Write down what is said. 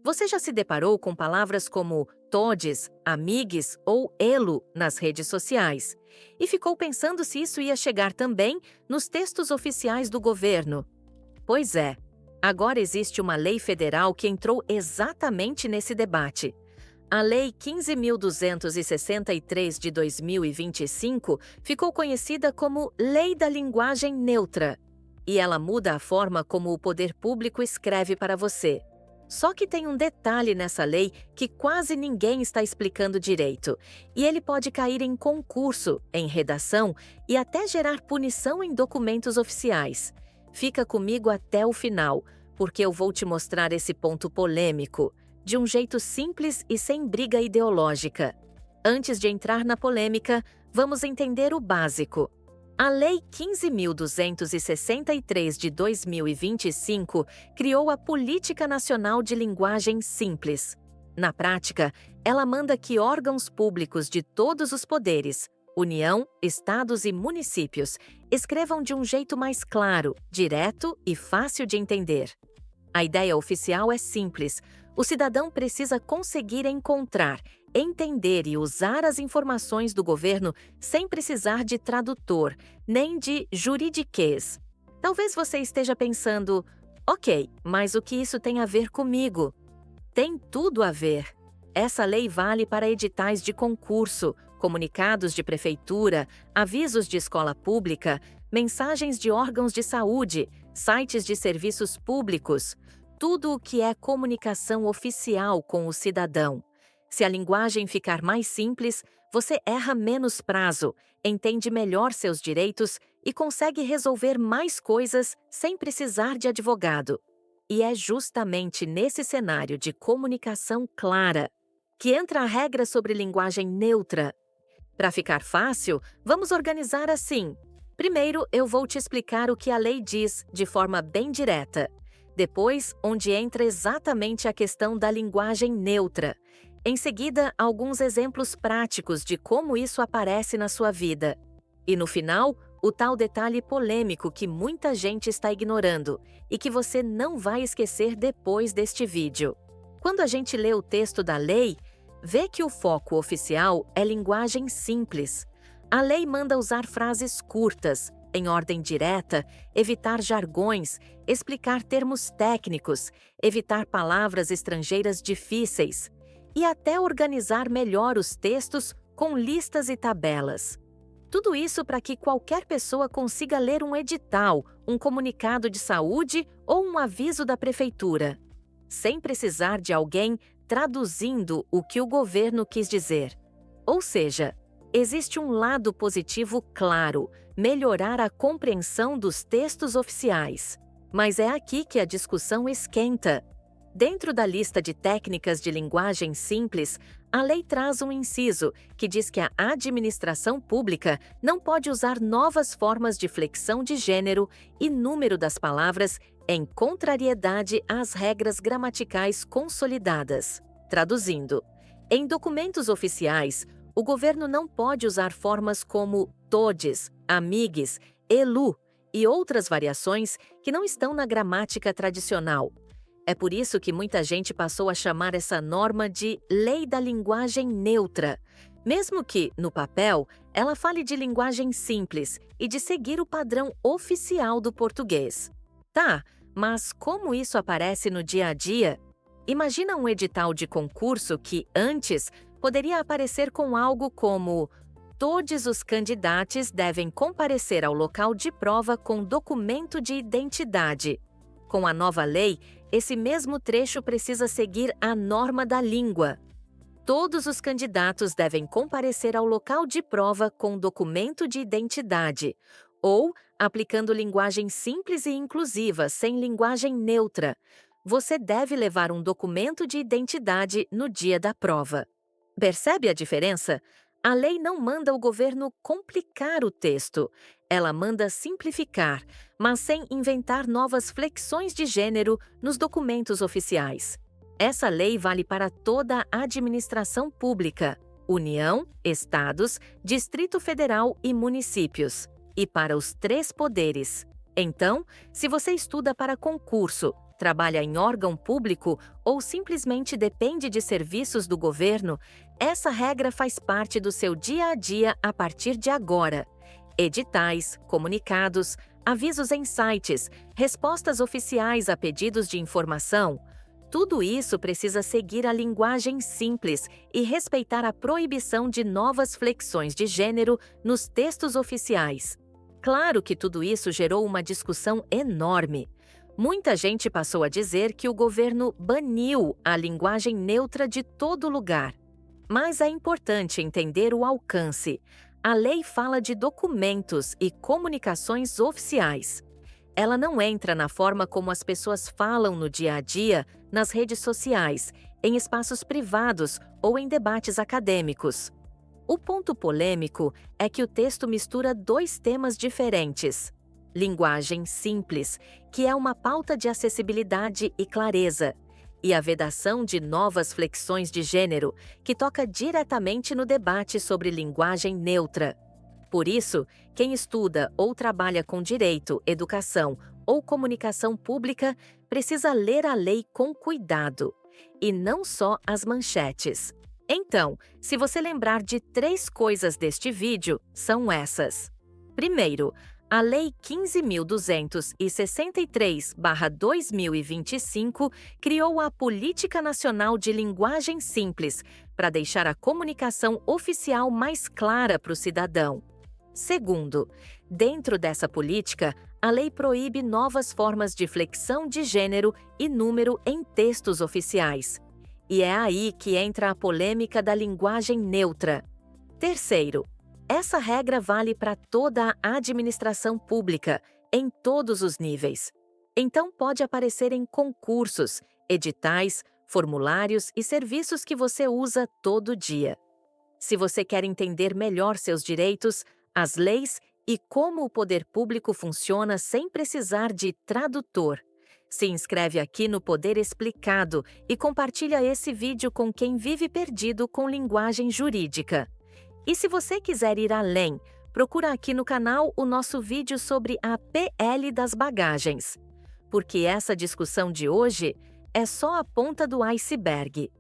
Você já se deparou com palavras como todes, amigues ou elo nas redes sociais e ficou pensando se isso ia chegar também nos textos oficiais do governo? Pois é, agora existe uma lei federal que entrou exatamente nesse debate. A Lei 15.263 de 2025 ficou conhecida como Lei da Linguagem Neutra, e ela muda a forma como o poder público escreve para você. Só que tem um detalhe nessa lei que quase ninguém está explicando direito, e ele pode cair em concurso, em redação e até gerar punição em documentos oficiais. Fica comigo até o final, porque eu vou te mostrar esse ponto polêmico, de um jeito simples e sem briga ideológica. Antes de entrar na polêmica, vamos entender o básico. A Lei 15.263 de 2025 criou a Política Nacional de Linguagem Simples. Na prática, ela manda que órgãos públicos de todos os poderes, União, estados e municípios, escrevam de um jeito mais claro, direto e fácil de entender. A ideia oficial é simples. O cidadão precisa conseguir encontrar, entender e usar as informações do governo sem precisar de tradutor, nem de juridiquês. Talvez você esteja pensando, ok, mas o que isso tem a ver comigo? Tem tudo a ver. Essa lei vale para editais de concurso, comunicados de prefeitura, avisos de escola pública, mensagens de órgãos de saúde, sites de serviços públicos, tudo o que é comunicação oficial com o cidadão. Se a linguagem ficar mais simples, você erra menos prazo, entende melhor seus direitos e consegue resolver mais coisas sem precisar de advogado. E é justamente nesse cenário de comunicação clara que entra a regra sobre linguagem neutra. Para ficar fácil, vamos organizar assim. Primeiro, eu vou te explicar o que a lei diz de forma bem direta. Depois, onde entra exatamente a questão da linguagem neutra. Em seguida, alguns exemplos práticos de como isso aparece na sua vida. E no final, o tal detalhe polêmico que muita gente está ignorando e que você não vai esquecer depois deste vídeo. Quando a gente lê o texto da lei, vê que o foco oficial é linguagem simples. A lei manda usar frases curtas, em ordem direta, evitar jargões, explicar termos técnicos, evitar palavras estrangeiras difíceis e até organizar melhor os textos com listas e tabelas. Tudo isso para que qualquer pessoa consiga ler um edital, um comunicado de saúde ou um aviso da prefeitura, sem precisar de alguém traduzindo o que o governo quis dizer. Ou seja, existe um lado positivo claro, melhorar a compreensão dos textos oficiais. Mas é aqui que a discussão esquenta. Dentro da lista de técnicas de linguagem simples, a lei traz um inciso que diz que a administração pública não pode usar novas formas de flexão de gênero e número das palavras em contrariedade às regras gramaticais consolidadas. Traduzindo, em documentos oficiais, o governo não pode usar formas como todes, amigues, elu e outras variações que não estão na gramática tradicional. É por isso que muita gente passou a chamar essa norma de Lei da Linguagem Neutra, mesmo que, no papel, ela fale de linguagem simples e de seguir o padrão oficial do português. Tá, mas como isso aparece no dia a dia? Imagina um edital de concurso que, antes, poderia aparecer com algo como: todos os candidatos devem comparecer ao local de prova com documento de identidade. Com a nova lei, esse mesmo trecho precisa seguir a norma da língua. Todos os candidatos devem comparecer ao local de prova com documento de identidade, ou aplicando linguagem simples e inclusiva, sem linguagem neutra. Você deve levar um documento de identidade no dia da prova. Percebe a diferença? A lei não manda o governo complicar o texto, ela manda simplificar, mas sem inventar novas flexões de gênero nos documentos oficiais. Essa lei vale para toda a administração pública, União, Estados, Distrito Federal e municípios, e para os 3 poderes. Então, se você estuda para concurso, trabalha em órgão público ou simplesmente depende de serviços do governo, essa regra faz parte do seu dia a dia a partir de agora. Editais, comunicados, avisos em sites, respostas oficiais a pedidos de informação. Tudo isso precisa seguir a linguagem simples e respeitar a proibição de novas flexões de gênero nos textos oficiais. Claro que tudo isso gerou uma discussão enorme. Muita gente passou a dizer que o governo baniu a linguagem neutra de todo lugar. Mas é importante entender o alcance. A lei fala de documentos e comunicações oficiais. Ela não entra na forma como as pessoas falam no dia a dia, nas redes sociais, em espaços privados ou em debates acadêmicos. O ponto polêmico é que o texto mistura dois temas diferentes. Linguagem simples, que é uma pauta de acessibilidade e clareza, e a vedação de novas flexões de gênero, que toca diretamente no debate sobre linguagem neutra. Por isso, quem estuda ou trabalha com direito, educação ou comunicação pública precisa ler a lei com cuidado, e não só as manchetes. Então, se você lembrar de 3 coisas deste vídeo, são essas. Primeiro, a Lei 15.263/2025 criou a Política Nacional de Linguagem Simples para deixar a comunicação oficial mais clara para o cidadão. Segundo, dentro dessa política, a lei proíbe novas formas de flexão de gênero e número em textos oficiais. E é aí que entra a polêmica da linguagem neutra. Terceiro, essa regra vale para toda a administração pública, em todos os níveis. Então pode aparecer em concursos, editais, formulários e serviços que você usa todo dia. Se você quer entender melhor seus direitos, as leis e como o poder público funciona sem precisar de tradutor, se inscreve aqui no Poder Explicado e compartilha esse vídeo com quem vive perdido com linguagem jurídica. E se você quiser ir além, procura aqui no canal o nosso vídeo sobre a PL das bagagens, porque essa discussão de hoje é só a ponta do iceberg.